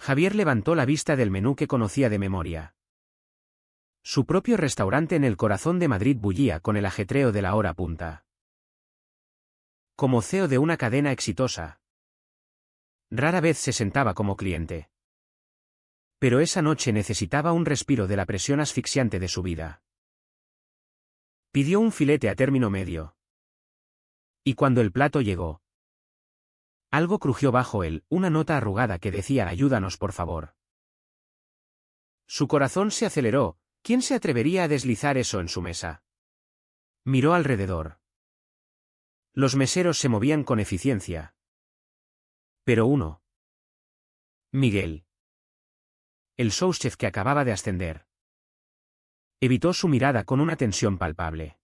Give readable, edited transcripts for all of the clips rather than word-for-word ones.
Javier levantó la vista del menú que conocía de memoria. Su propio restaurante en el corazón de Madrid bullía con el ajetreo de la hora punta. Como CEO de una cadena exitosa, rara vez se sentaba como cliente. Pero esa noche necesitaba un respiro de la presión asfixiante de su vida. Pidió un filete a término medio. Y cuando el plato llegó, algo crujió bajo él, una nota arrugada que decía «Ayúdanos, por favor». Su corazón se aceleró. ¿Quién se atrevería a deslizar eso en su mesa? Miró alrededor. Los meseros se movían con eficiencia. Pero uno. Miguel. El souschef que acababa de ascender. Evitó su mirada con una tensión palpable.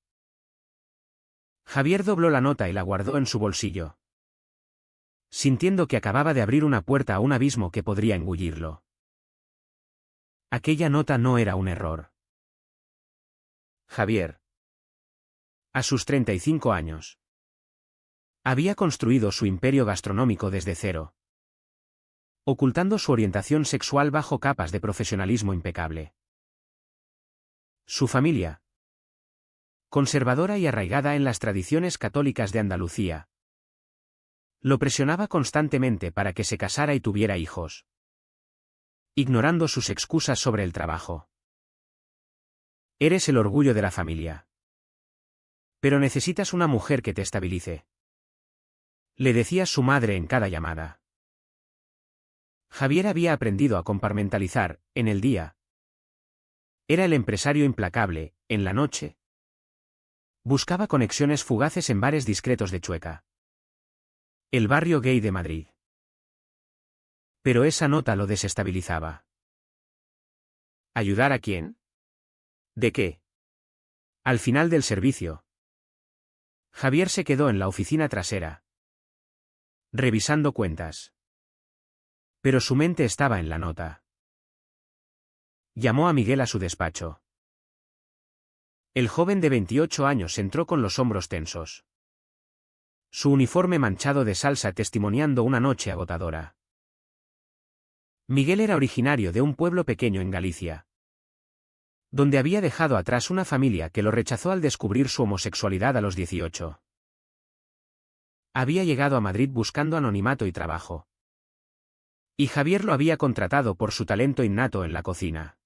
Javier dobló la nota y la guardó en su bolsillo, sintiendo que acababa de abrir una puerta a un abismo que podría engullirlo. Aquella nota no era un error. Javier, a sus 35 años, había construido su imperio gastronómico desde cero, ocultando su orientación sexual bajo capas de profesionalismo impecable. Su familia, conservadora y arraigada en las tradiciones católicas de Andalucía, lo presionaba constantemente para que se casara y tuviera hijos, ignorando sus excusas sobre el trabajo. Eres el orgullo de la familia. Pero necesitas una mujer que te estabilice, le decía su madre en cada llamada. Javier había aprendido a compartimentalizar. En el día era el empresario implacable, en la noche buscaba conexiones fugaces en bares discretos de Chueca, el barrio gay de Madrid. Pero esa nota lo desestabilizaba. ¿Ayudar a quién? ¿De qué? Al final del servicio, Javier se quedó en la oficina trasera, revisando cuentas. Pero su mente estaba en la nota. Llamó a Miguel a su despacho. El joven de 28 años entró con los hombros tensos, su uniforme manchado de salsa testimoniando una noche agotadora. Miguel era originario de un pueblo pequeño en Galicia, donde había dejado atrás una familia que lo rechazó al descubrir su homosexualidad a los 18. Había llegado a Madrid buscando anonimato y trabajo, y Javier lo había contratado por su talento innato en la cocina.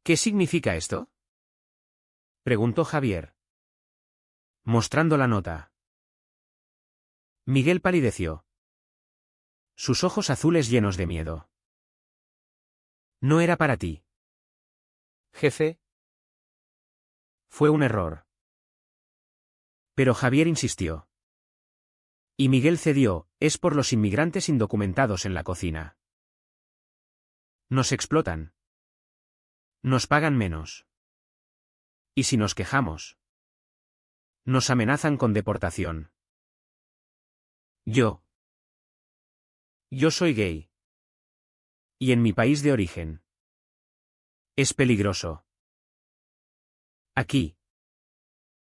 ¿Qué significa esto?, preguntó Javier, mostrando la nota. Miguel palideció, sus ojos azules llenos de miedo. No era para ti, jefe. Fue un error. Pero Javier insistió. Y Miguel cedió. Es por los inmigrantes indocumentados en la cocina. Nos explotan. Nos pagan menos. Y si nos quejamos, nos amenazan con deportación. Yo soy gay. Y en mi país de origen. Es peligroso. Aquí.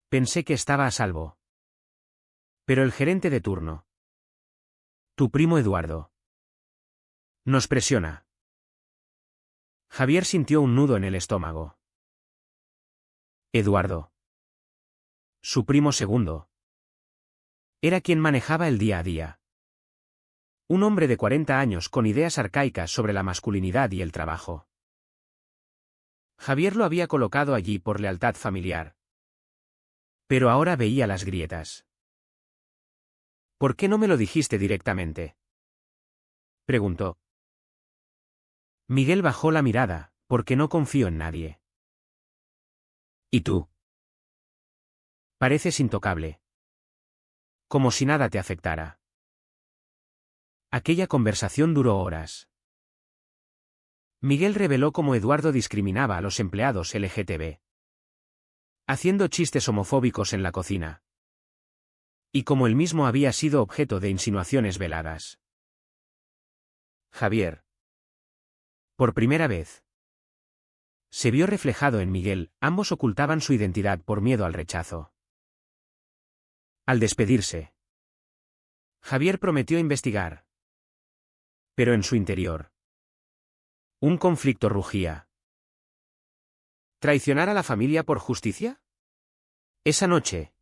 Pensé que estaba a salvo. Pero el gerente de turno, tu primo Eduardo, nos presiona. Javier sintió un nudo en el estómago. Eduardo, su primo segundo, era quien manejaba el día a día. Un hombre de 40 años con ideas arcaicas sobre la masculinidad y el trabajo. Javier lo había colocado allí por lealtad familiar. Pero ahora veía las grietas. ¿Por qué no me lo dijiste directamente?, preguntó. Miguel bajó la mirada, porque no confío en nadie. ¿Y tú? Pareces intocable. Como si nada te afectara. Aquella conversación duró horas. Miguel reveló cómo Eduardo discriminaba a los empleados LGTB, haciendo chistes homofóbicos en la cocina. Y como él mismo había sido objeto de insinuaciones veladas. Javier, por primera vez, se vio reflejado en Miguel. Ambos ocultaban su identidad por miedo al rechazo. Al despedirse, Javier prometió investigar. Pero en su interior, un conflicto rugía. ¿Traicionar a la familia por justicia? Esa noche,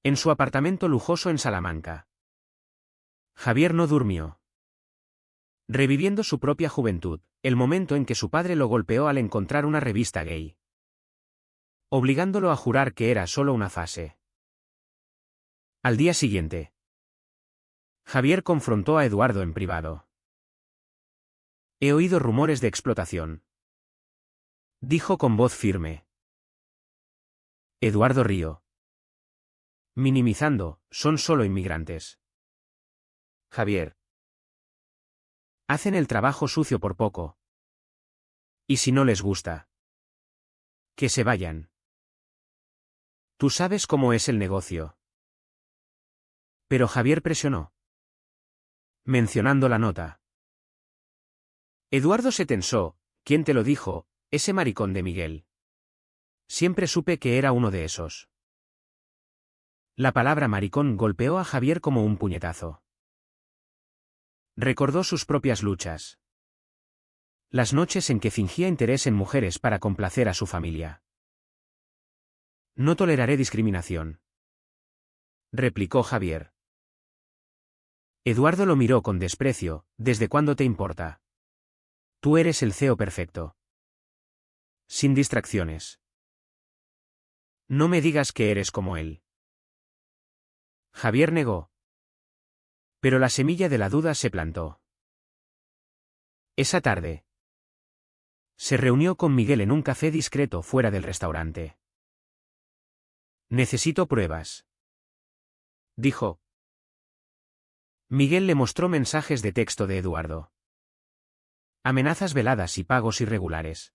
en su apartamento lujoso en Salamanca, Javier no durmió. Reviviendo su propia juventud, el momento en que su padre lo golpeó al encontrar una revista gay, obligándolo a jurar que era solo una fase. Al día siguiente, Javier confrontó a Eduardo en privado. He oído rumores de explotación, dijo con voz firme. Eduardo rió, minimizando, son solo inmigrantes. Javier. Hacen el trabajo sucio por poco. Y si no les gusta, que se vayan. Tú sabes cómo es el negocio. Pero Javier presionó, mencionando la nota. Eduardo se tensó. ¿Quién te lo dijo? Ese maricón de Miguel. Siempre supe que era uno de esos. La palabra maricón golpeó a Javier como un puñetazo. Recordó sus propias luchas. Las noches en que fingía interés en mujeres para complacer a su familia. No toleraré discriminación, replicó Javier. Eduardo lo miró con desprecio. ¿Desde cuándo te importa? Tú eres el CEO perfecto. Sin distracciones. No me digas que eres como él. Javier negó. Pero la semilla de la duda se plantó. Esa tarde, se reunió con Miguel en un café discreto fuera del restaurante. Necesito pruebas, dijo. Miguel le mostró mensajes de texto de Eduardo. Amenazas veladas y pagos irregulares.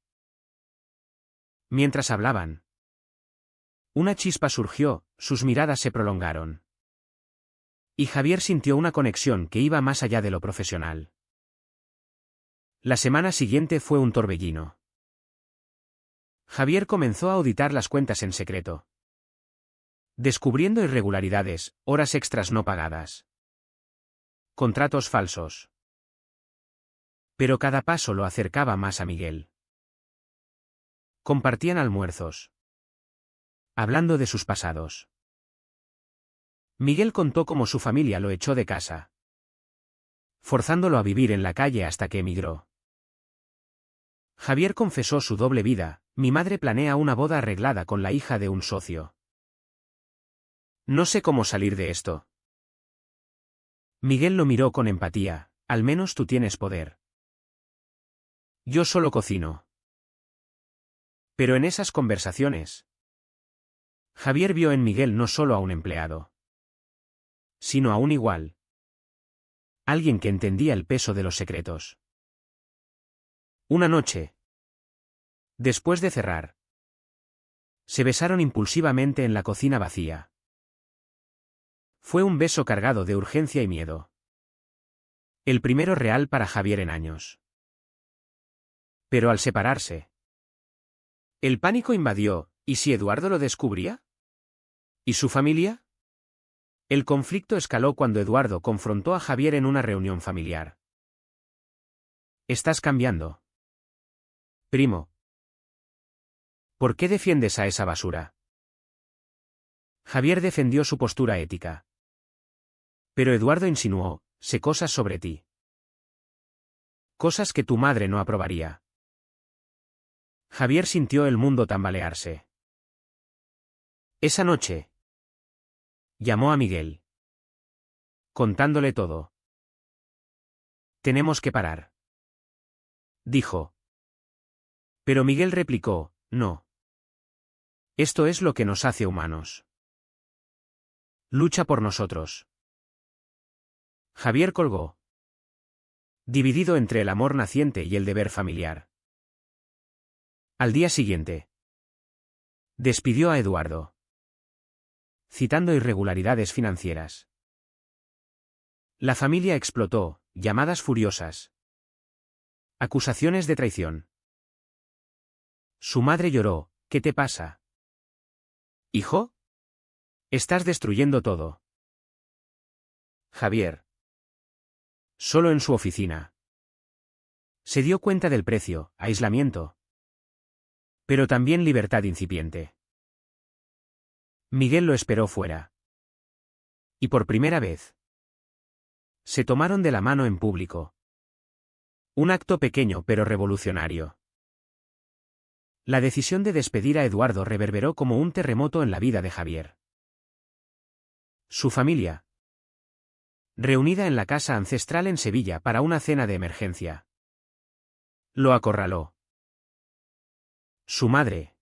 Mientras hablaban, una chispa surgió, sus miradas se prolongaron. Y Javier sintió una conexión que iba más allá de lo profesional. La semana siguiente fue un torbellino. Javier comenzó a auditar las cuentas en secreto, descubriendo irregularidades, horas extras no pagadas, contratos falsos. Pero cada paso lo acercaba más a Miguel. Compartían almuerzos, hablando de sus pasados. Miguel contó cómo su familia lo echó de casa, forzándolo a vivir en la calle hasta que emigró. Javier confesó su doble vida. Mi madre planea una boda arreglada con la hija de un socio. No sé cómo salir de esto. Miguel lo miró con empatía. Al menos tú tienes poder. Yo solo cocino. Pero en esas conversaciones, Javier vio en Miguel no solo a un empleado, sino a un igual. Alguien que entendía el peso de los secretos. Una noche, después de cerrar, se besaron impulsivamente en la cocina vacía. Fue un beso cargado de urgencia y miedo. El primero real para Javier en años. Pero al separarse, el pánico invadió. ¿Y si Eduardo lo descubría? ¿Y su familia? El conflicto escaló cuando Eduardo confrontó a Javier en una reunión familiar. Estás cambiando, primo. ¿Por qué defiendes a esa basura? Javier defendió su postura ética. Pero Eduardo insinuó, sé cosas sobre ti. Cosas que tu madre no aprobaría. Javier sintió el mundo tambalearse. Esa noche, llamó a Miguel, contándole todo. Tenemos que parar, dijo. Pero Miguel replicó, no. Esto es lo que nos hace humanos. Lucha por nosotros. Javier colgó, dividido entre el amor naciente y el deber familiar. Al día siguiente, despidió a Eduardo, citando irregularidades financieras. La familia explotó, llamadas furiosas, acusaciones de traición. Su madre lloró, ¿qué te pasa? ¿Hijo? Estás destruyendo todo. Javier Solo en su oficina. Se dio cuenta del precio, aislamiento. Pero también libertad incipiente. Miguel lo esperó fuera. Y por primera vez. Se tomaron de la mano en público. Un acto pequeño pero revolucionario. La decisión de despedir a Eduardo reverberó como un terremoto en la vida de Javier. Su familia. Reunida en la casa ancestral en Sevilla para una cena de emergencia. Lo acorraló. Su madre.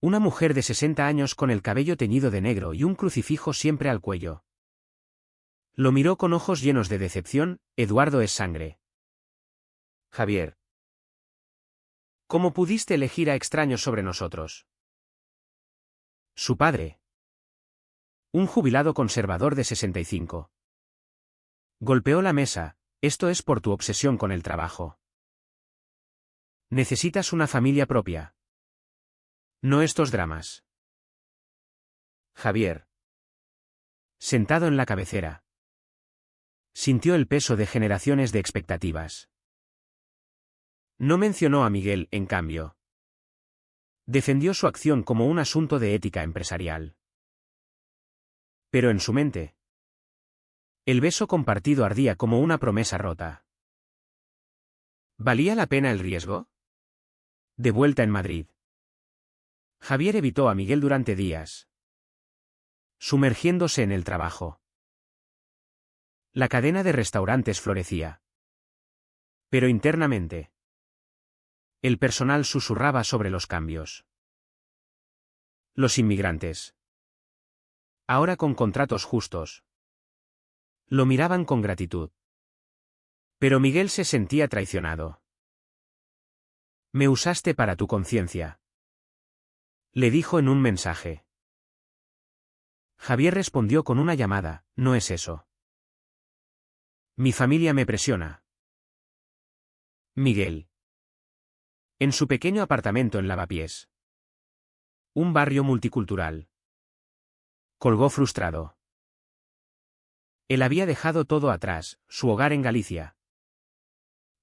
Una mujer de 60 años con el cabello teñido de negro y un crucifijo siempre al cuello. Lo miró con ojos llenos de decepción. Eduardo es sangre. Javier. ¿Cómo pudiste elegir a extraños sobre nosotros? Su padre. Un jubilado conservador de 65. Golpeó la mesa. Esto es por tu obsesión con el trabajo. Necesitas una familia propia. No estos dramas. Javier. Sentado en la cabecera. Sintió el peso de generaciones de expectativas. No mencionó a Miguel, en cambio. Defendió su acción como un asunto de ética empresarial. Pero en su mente. El beso compartido ardía como una promesa rota. ¿Valía la pena el riesgo? De vuelta en Madrid. Javier evitó a Miguel durante días. Sumergiéndose en el trabajo. La cadena de restaurantes florecía. Pero internamente. El personal susurraba sobre los cambios. Los inmigrantes. Ahora con contratos justos. Lo miraban con gratitud. Pero Miguel se sentía traicionado. Me usaste para tu conciencia. Le dijo en un mensaje. Javier respondió con una llamada, no es eso. Mi familia me presiona. Miguel. En su pequeño apartamento en Lavapiés. Un barrio multicultural. Colgó frustrado. Él había dejado todo atrás, su hogar en Galicia.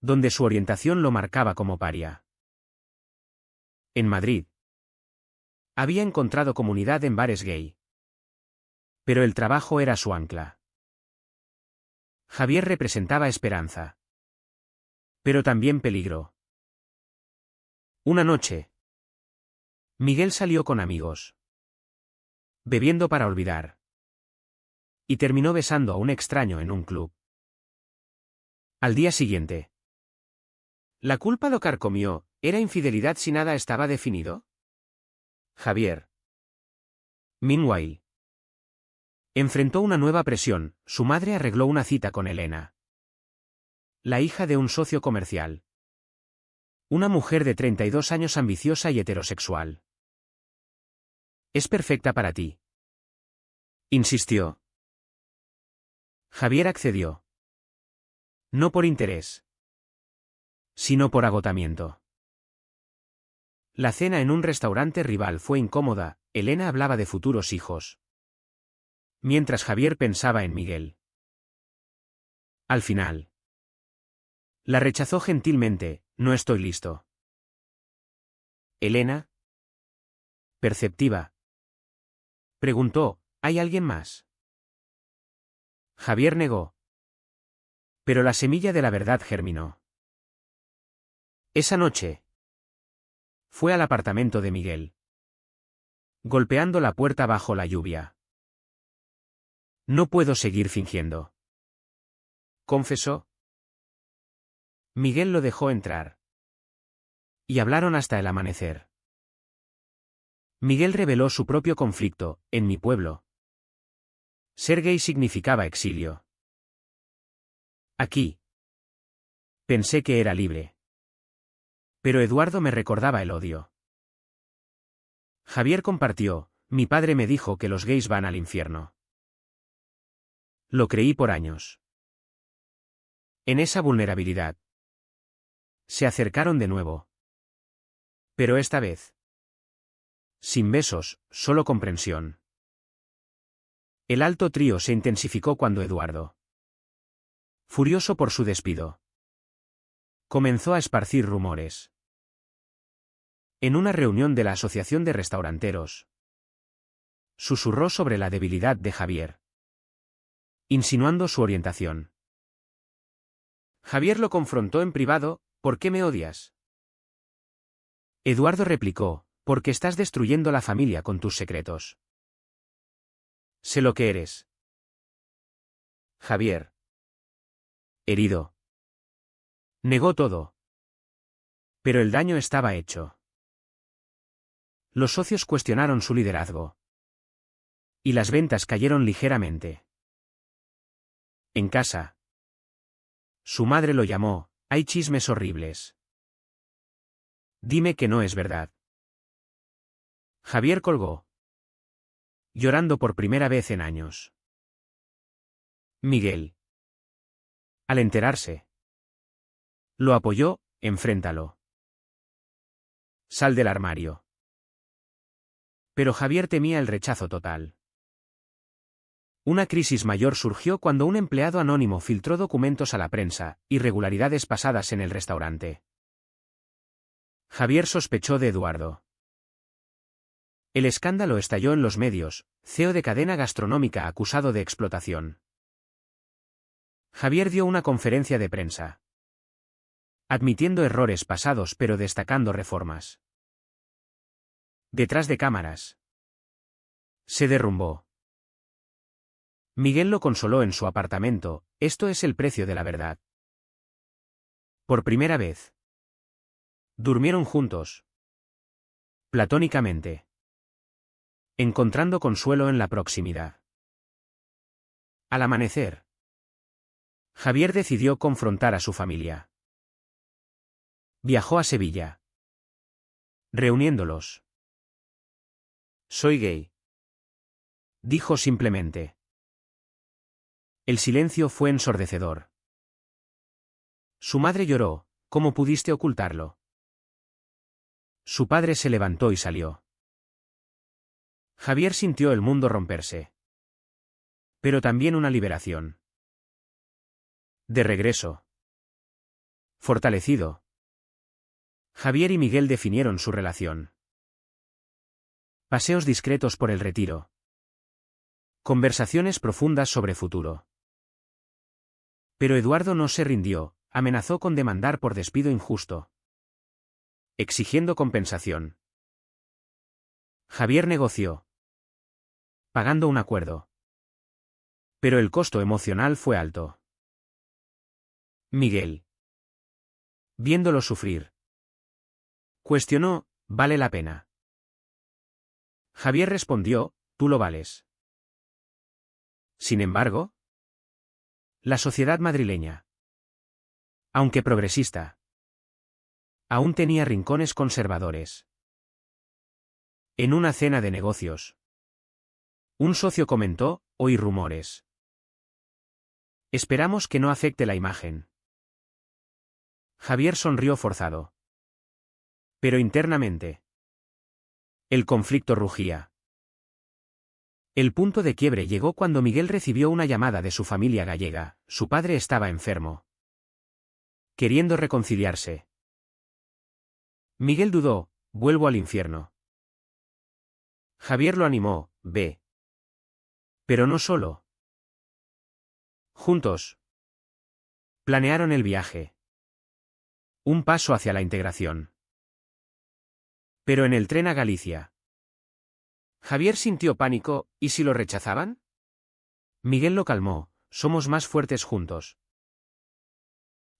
Donde su orientación lo marcaba como paria. En Madrid. Había encontrado comunidad en bares gay. Pero el trabajo era su ancla. Javier representaba esperanza. Pero también peligro. Una noche. Miguel salió con amigos. Bebiendo para olvidar. Y terminó besando a un extraño en un club. Al día siguiente. ¿La culpa lo carcomió? ¿Era infidelidad si nada estaba definido? Javier. Meanwhile. Enfrentó una nueva presión, su madre arregló una cita con Elena. La hija de un socio comercial. Una mujer de 32 años ambiciosa y heterosexual. Es perfecta para ti. Insistió. Javier accedió. No por interés. Sino por agotamiento. La cena en un restaurante rival fue incómoda, Elena hablaba de futuros hijos. Mientras Javier pensaba en Miguel. Al final. La rechazó gentilmente, no estoy listo. Elena. Perceptiva. Preguntó, ¿hay alguien más? Javier negó. Pero la semilla de la verdad germinó. Esa noche. Fue al apartamento de Miguel. Golpeando la puerta bajo la lluvia. No puedo seguir fingiendo. Confesó. Miguel lo dejó entrar. Y hablaron hasta el amanecer. Miguel reveló su propio conflicto, en mi pueblo. Ser gay significaba exilio. Aquí. Pensé que era libre. Pero Eduardo me recordaba el odio. Javier compartió, mi padre me dijo que los gays van al infierno. Lo creí por años. En esa vulnerabilidad. Se acercaron de nuevo. Pero esta vez. Sin besos, solo comprensión. El alto trío se intensificó cuando Eduardo Furioso por su despido, comenzó a esparcir rumores. En una reunión de la Asociación de Restauranteros, susurró sobre la debilidad de Javier, insinuando su orientación. Javier lo confrontó en privado: ¿por qué me odias? Eduardo replicó: porque estás destruyendo la familia con tus secretos. Sé lo que eres. Javier, herido, negó todo. Pero el daño estaba hecho. Los socios cuestionaron su liderazgo, y las ventas cayeron ligeramente. En casa, su madre lo llamó: hay chismes horribles. Dime que no es verdad. Javier colgó, llorando por primera vez en años. Miguel, al enterarse, lo apoyó: enfréntalo. Sal del armario. Pero Javier temía el rechazo total. Una crisis mayor surgió cuando un empleado anónimo filtró documentos a la prensa: irregularidades pasadas en el restaurante. Javier sospechó de Eduardo. El escándalo estalló en los medios: CEO de cadena gastronómica acusado de explotación. Javier dio una conferencia de prensa, admitiendo errores pasados pero destacando reformas. Detrás de cámaras, se derrumbó. Miguel lo consoló en su apartamento: esto es el precio de la verdad. Por primera vez, durmieron juntos, platónicamente, encontrando consuelo en la proximidad. Al amanecer, Javier decidió confrontar a su familia. Viajó a Sevilla, reuniéndolos. Soy gay, dijo simplemente. El silencio fue ensordecedor. Su madre lloró: ¿cómo pudiste ocultarlo? Su padre se levantó y salió. Javier sintió el mundo romperse, pero también una liberación. De regreso, fortalecido, Javier y Miguel definieron su relación. Paseos discretos por el Retiro. Conversaciones profundas sobre futuro. Pero Eduardo no se rindió: amenazó con demandar por despido injusto, exigiendo compensación. Javier negoció, pagando un acuerdo. Pero el costo emocional fue alto. Miguel, viéndolo sufrir, cuestionó: ¿vale la pena? Javier respondió: tú lo vales. Sin embargo, la sociedad madrileña, aunque progresista, aún tenía rincones conservadores. En una cena de negocios, un socio comentó: oí rumores. Esperamos que no afecte la imagen. Javier sonrió forzado. Pero internamente, el conflicto rugía. El punto de quiebre llegó cuando Miguel recibió una llamada de su familia gallega: su padre estaba enfermo, queriendo reconciliarse. Miguel dudó: vuelvo al infierno. Javier lo animó: ve. Pero no solo. Juntos, planearon el viaje. Un paso hacia la integración. Pero en el tren a Galicia, Javier sintió pánico: ¿y si lo rechazaban? Miguel lo calmó: somos más fuertes juntos.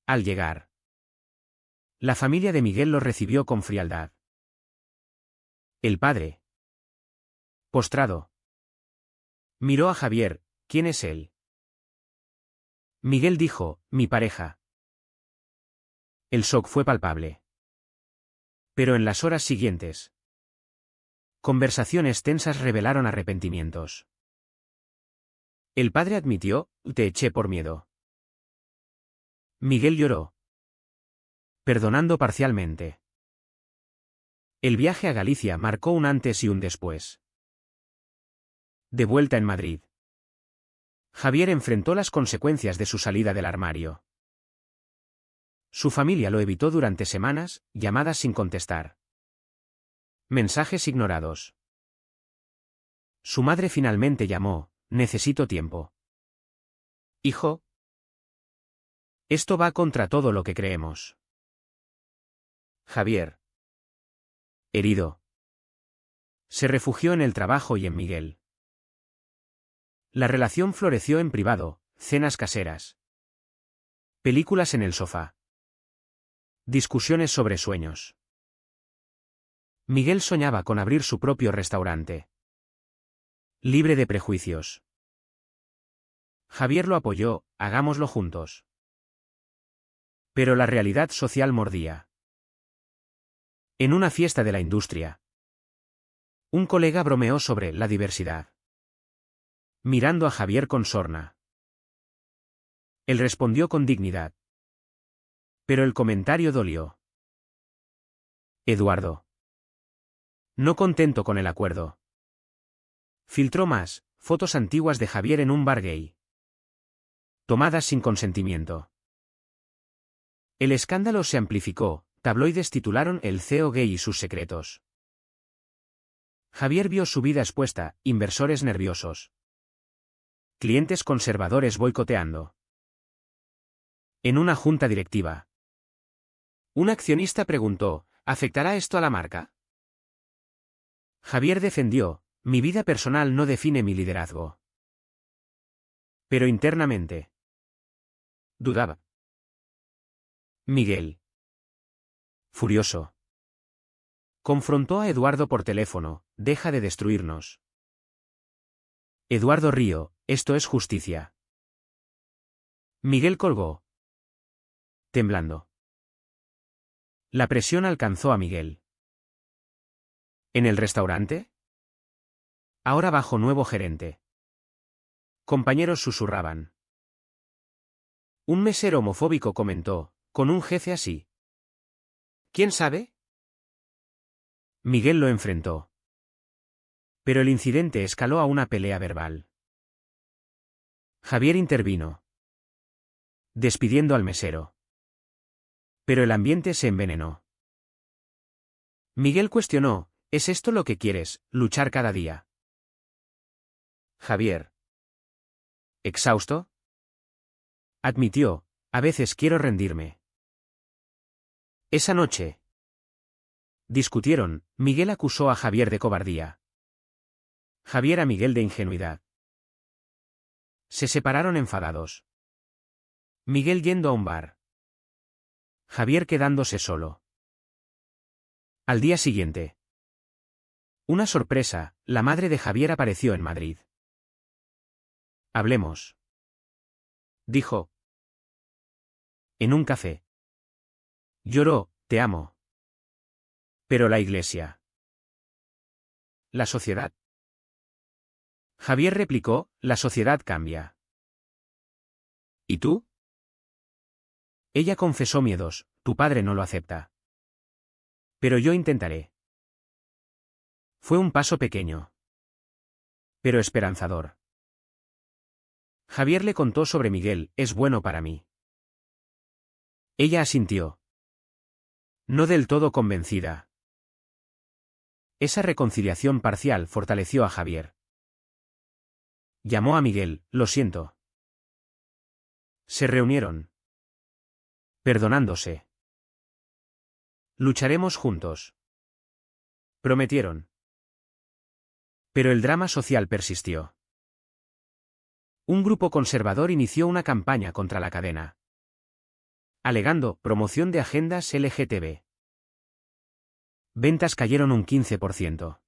Al llegar, la familia de Miguel los recibió con frialdad. El padre, postrado, miró a Javier: ¿quién es él? Miguel dijo: mi pareja. El shock fue palpable. Pero en las horas siguientes, conversaciones tensas revelaron arrepentimientos. El padre admitió: te eché por miedo. Miguel lloró, perdonando parcialmente. El viaje a Galicia marcó un antes y un después. De vuelta en Madrid, Javier enfrentó las consecuencias de su salida del armario. Su familia lo evitó durante semanas, llamadas sin contestar. Mensajes ignorados. Su madre finalmente llamó: necesito tiempo. Hijo. Esto va contra todo lo que creemos. Javier. Herido. Se refugió en el trabajo y en Miguel. La relación floreció en privado, cenas caseras. Películas en el sofá. Discusiones sobre sueños. Miguel soñaba con abrir su propio restaurante. Libre de prejuicios. Javier lo apoyó: hagámoslo juntos. Pero la realidad social mordía. En una fiesta de la industria, un colega bromeó sobre la diversidad, mirando a Javier con sorna. Él respondió con dignidad. Pero el comentario dolió. Eduardo, no contento con el acuerdo, filtró más fotos antiguas de Javier en un bar gay, tomadas sin consentimiento. El escándalo se amplificó, tabloides titularon "El CEO gay y sus secretos". Javier vio su vida expuesta, inversores nerviosos, clientes conservadores boicoteando. En una junta directiva, un accionista preguntó: ¿afectará esto a la marca? Javier defendió: mi vida personal no define mi liderazgo. Pero internamente dudaba. Miguel, furioso, confrontó a Eduardo por teléfono: deja de destruirnos. Eduardo rió: esto es justicia. Miguel colgó, temblando. La presión alcanzó a Miguel. ¿En el restaurante? Ahora bajo nuevo gerente. Compañeros susurraban. Un mesero homofóbico comentó: con un jefe así, ¿quién sabe? Miguel lo enfrentó. Pero el incidente escaló a una pelea verbal. Javier intervino, despidiendo al mesero. Pero el ambiente se envenenó. Miguel cuestionó: ¿es esto lo que quieres, luchar cada día? Javier, exhausto, admitió: a veces quiero rendirme. Esa noche discutieron. Miguel acusó a Javier de cobardía. Javier a Miguel de ingenuidad. Se separaron enfadados. Miguel yendo a un bar, Javier quedándose solo. Al día siguiente, una sorpresa: la madre de Javier apareció en Madrid. Hablemos, dijo. En un café. Lloró: te amo. Pero la iglesia. La sociedad. Javier replicó: la sociedad cambia. ¿Y tú? Ella confesó miedos: tu padre no lo acepta. Pero yo intentaré. Fue un paso pequeño, pero esperanzador. Javier le contó sobre Miguel: es bueno para mí. Ella asintió, no del todo convencida. Esa reconciliación parcial fortaleció a Javier. Llamó a Miguel: lo siento. Se reunieron, perdonándose. Lucharemos juntos, prometieron. Pero el drama social persistió. Un grupo conservador inició una campaña contra la cadena, alegando promoción de agendas LGTB. Ventas cayeron un 15%.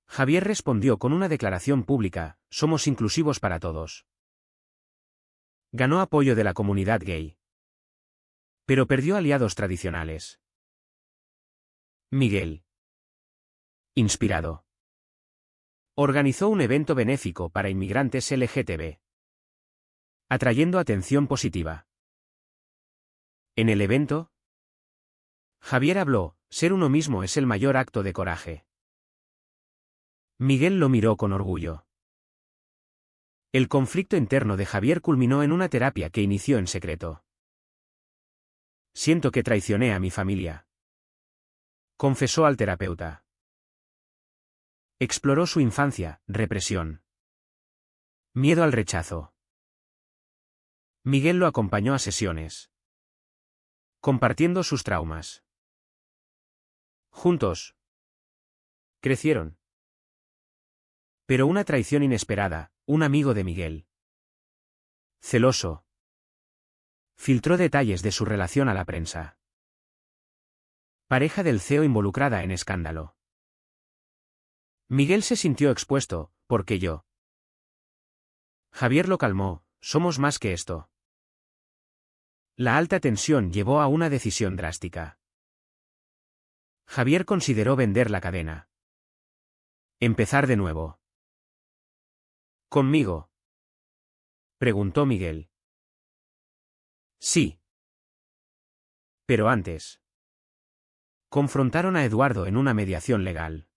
Javier respondió con una declaración pública: somos inclusivos para todos. Ganó apoyo de la comunidad gay, pero perdió aliados tradicionales. Miguel, inspirado, organizó un evento benéfico para inmigrantes LGTB, atrayendo atención positiva. En el evento, Javier habló: ser uno mismo es el mayor acto de coraje. Miguel lo miró con orgullo. El conflicto interno de Javier culminó en una terapia que inició en secreto. Siento que traicioné a mi familia, confesó al terapeuta. Exploró su infancia, represión, miedo al rechazo. Miguel lo acompañó a sesiones, compartiendo sus traumas. Juntos, crecieron. Pero una traición inesperada, un amigo de Miguel, celoso, filtró detalles de su relación a la prensa. Pareja del CEO involucrada en escándalo. Miguel se sintió expuesto, porque yo. Javier lo calmó, somos más que esto. La alta tensión llevó a una decisión drástica. Javier consideró vender la cadena. Empezar de nuevo. ¿Conmigo?, preguntó Miguel. Sí. Pero antes. Confrontaron a Eduardo en una mediación legal.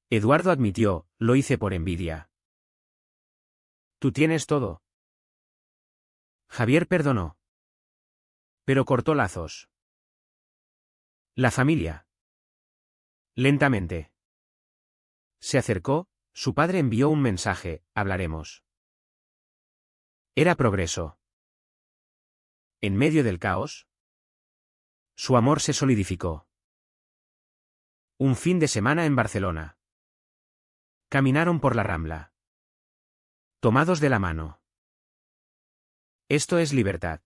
Eduardo admitió, lo hice por envidia. Tú tienes todo. Javier perdonó. Pero cortó lazos. La familia. Lentamente. Se acercó, su padre envió un mensaje, hablaremos. Era progreso. En medio del caos, su amor se solidificó. Un fin de semana en Barcelona. Caminaron por la Rambla. Tomados de la mano. Esto es libertad,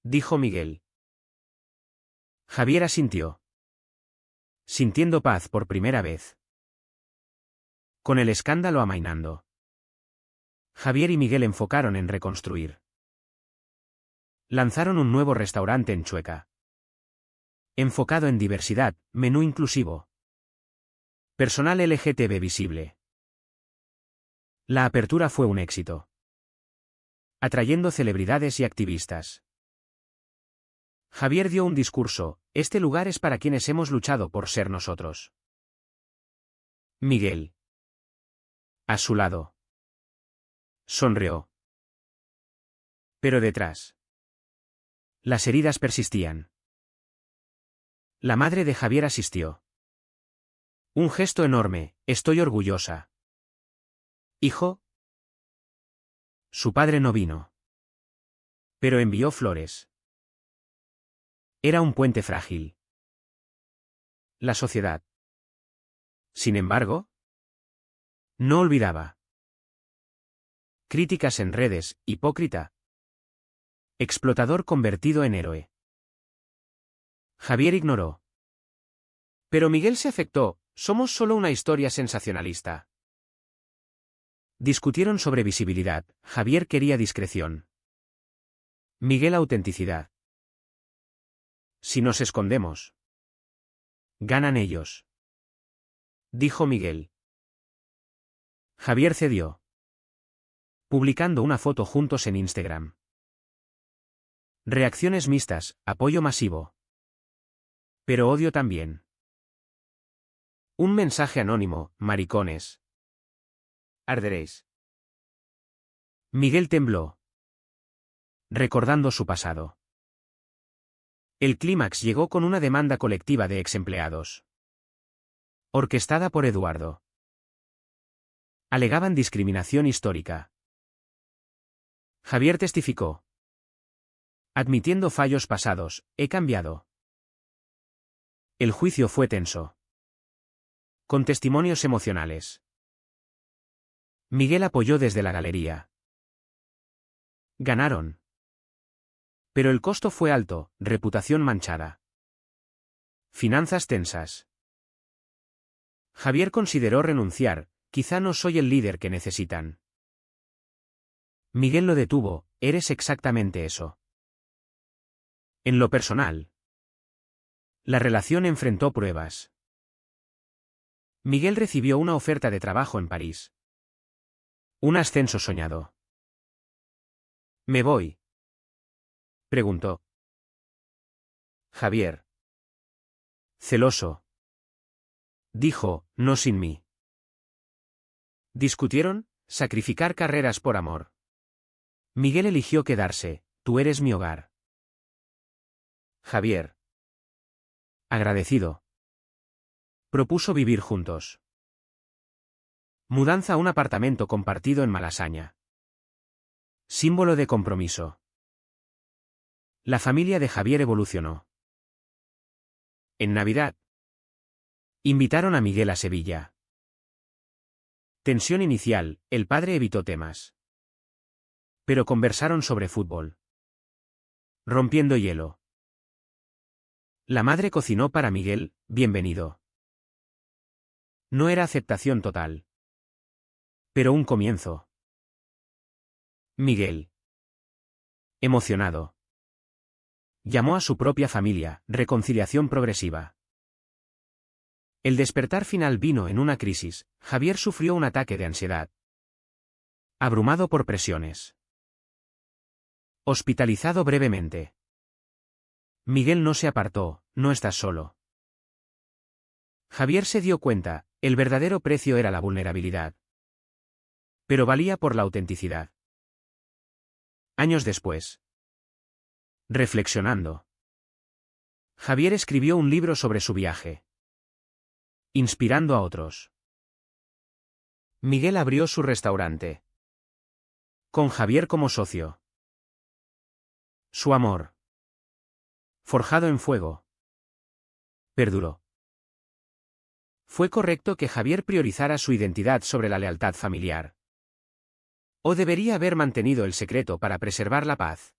dijo Miguel. Javier asintió. Sintiendo paz por primera vez. Con el escándalo amainando, Javier y Miguel enfocaron en reconstruir. Lanzaron un nuevo restaurante en Chueca. Enfocado en diversidad, menú inclusivo. Personal LGTB visible. La apertura fue un éxito, atrayendo celebridades y activistas. Javier dio un discurso, este lugar es para quienes hemos luchado por ser nosotros. Miguel, a su lado, sonrió. Pero detrás, las heridas persistían. La madre de Javier asistió. Un gesto enorme, estoy orgullosa. ¿Hijo? Su padre no vino. Pero envió flores. Era un puente frágil. La sociedad. Sin embargo, no olvidaba. Críticas en redes, hipócrita. Explotador convertido en héroe. Javier ignoró. Pero Miguel se afectó, somos solo una historia sensacionalista. Discutieron sobre visibilidad, Javier quería discreción. Miguel autenticidad. Si nos escondemos, ganan ellos, dijo Miguel. Javier cedió. Publicando una foto juntos en Instagram. Reacciones mixtas, apoyo masivo. Pero odio también. Un mensaje anónimo, maricones. Arderéis. Miguel tembló, recordando su pasado. El clímax llegó con una demanda colectiva de exempleados. Orquestada por Eduardo. Alegaban discriminación histórica. Javier testificó. Admitiendo fallos pasados, he cambiado. El juicio fue tenso. Con testimonios emocionales. Miguel apoyó desde la galería. Ganaron. Pero el costo fue alto, reputación manchada. Finanzas tensas. Javier consideró renunciar, quizá no soy el líder que necesitan. Miguel lo detuvo, eres exactamente eso. En lo personal, la relación enfrentó pruebas. Miguel recibió una oferta de trabajo en París. Un ascenso soñado. ¿Me voy?, preguntó. Javier, celoso, dijo, no sin mí. ¿Discutieron? Sacrificar carreras por amor. Miguel eligió quedarse, tú eres mi hogar. Javier. Agradecido. Propuso vivir juntos. Mudanza a un apartamento compartido en Malasaña. Símbolo de compromiso. La familia de Javier evolucionó. En Navidad. Invitaron a Miguel a Sevilla. Tensión inicial, el padre evitó temas. Pero conversaron sobre fútbol. Rompiendo hielo. La madre cocinó para Miguel, bienvenido. No era aceptación total. Pero un comienzo. Miguel. Emocionado. Llamó a su propia familia, reconciliación progresiva. El despertar final vino en una crisis, Javier sufrió un ataque de ansiedad. Abrumado por presiones. Hospitalizado brevemente. Miguel no se apartó, no estás solo. Javier se dio cuenta, el verdadero precio era la vulnerabilidad. Pero valía por la autenticidad. Años después. Reflexionando. Javier escribió un libro sobre su viaje. Inspirando a otros. Miguel abrió su restaurante. Con Javier como socio. Su amor. Forjado en fuego. Perduró. ¿Fue correcto que Javier priorizara su identidad sobre la lealtad familiar? ¿O debería haber mantenido el secreto para preservar la paz?